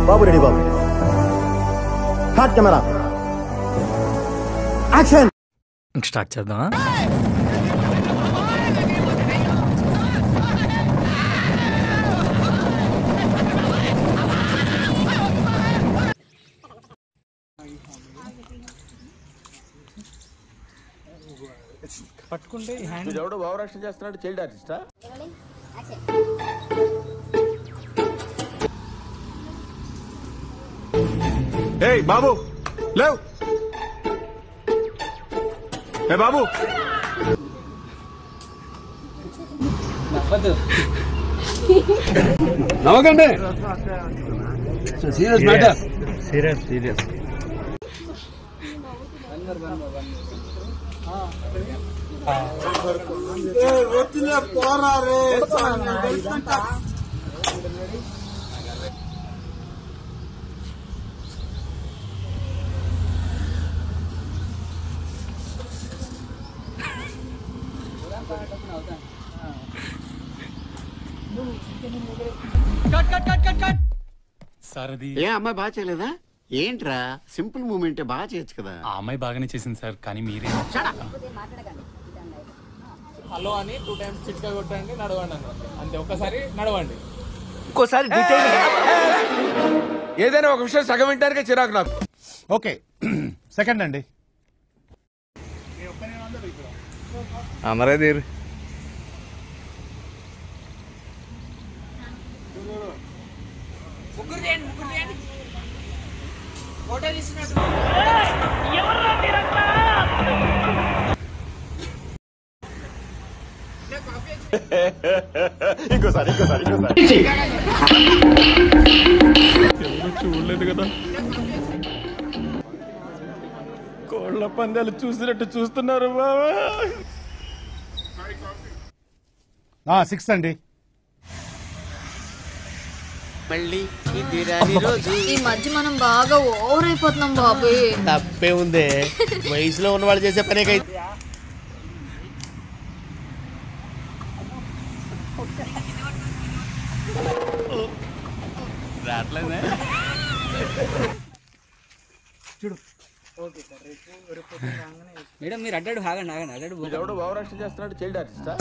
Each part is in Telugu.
బాబు రెడీ బాబు. Hot camera action. స్టార్ట్ చేద్దామా? పట్టుకుంటే ఎవడో భావరక్షణ చేస్తున్నాడు. చైల్డ్ ఆర్టిస్టా? ఏయ్ బాబు లేవ్. ఏ బాబు నవ్వకండి. Serious matter. Serious serious. Sir అది ఏ అమ్మాయి బాగా చేయలేదా ఏంట్రా? సింపుల్ మూమెంట్ బాగా చేయొచ్చు కదా. ఆ అమ్మాయి బాగానే చేసింది సార్, కానీ మీరే హలో అని 2 times చిట్కా కొట్టండి, నడవండి అన్న అంతే. ఒక్కసారి నడవండి, ఇంకోసారి డీటెయిల్. ఏదైనా ఒక విషయం సగం వింటానికే చిరాకు నాకు. ఓకే సెకండ్ అండి. అందరే తీరు. ఇంకోసారి చూడలేదు కదా. కోళ్ళ పందాలు చూసినట్టు చూస్తున్నారు బాబా. 6 అండి. ఈ మధ్య మనం బాగా ఓవర్ అయిపోతున్నాం బాబు. తప్పే ఉందే, వయసులో ఉన్న వాళ్ళు చేసే పనే కై. రావట్లేదే చూడు. మేడం మీరు అడ్డాడు ఆగండి ఆగండి అడ్డాడు. ఎవడో భావరక్షణ చేస్తున్నాడు. చైల్డ్ ఆర్టిస్టా?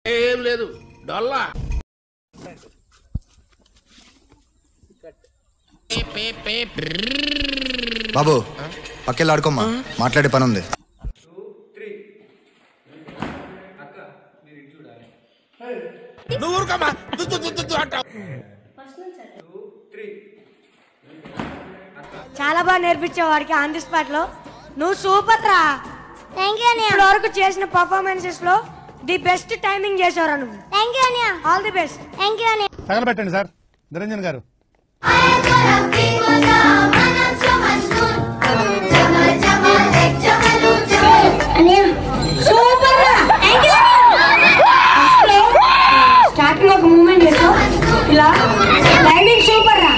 ఏం లేదు డొల్లా. బాబు పక్కెళ్ళి ఆడుకోమ్మా, మాట్లాడే పని ఉంది. చాలా బాగా నేర్పించావు వాడికి ఆన్ ది స్పాట్ లో. నువ్వు సూపర్ రా. ఇప్పటి వరకు చేసిన పర్ఫార్మెన్సెస్ లో ది బెస్ట్ టైమింగ్ చేసావురా నువ్వు. All the best. తగలబెట్టండి సార్ నిరంజన్ గారు. స్టార్టింగ్ ఒక మూమెంట్ చేసావు ఇలా. టైమింగ్ సూపర్ రా.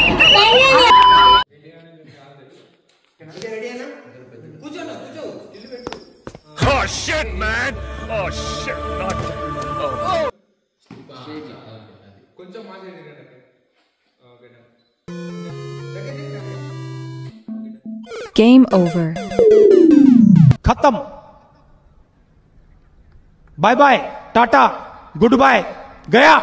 Oh shit man. Oh shit not. కొంచెం మాట్లాడండి. Game over. खत्म. Bye bye tata good bye गया.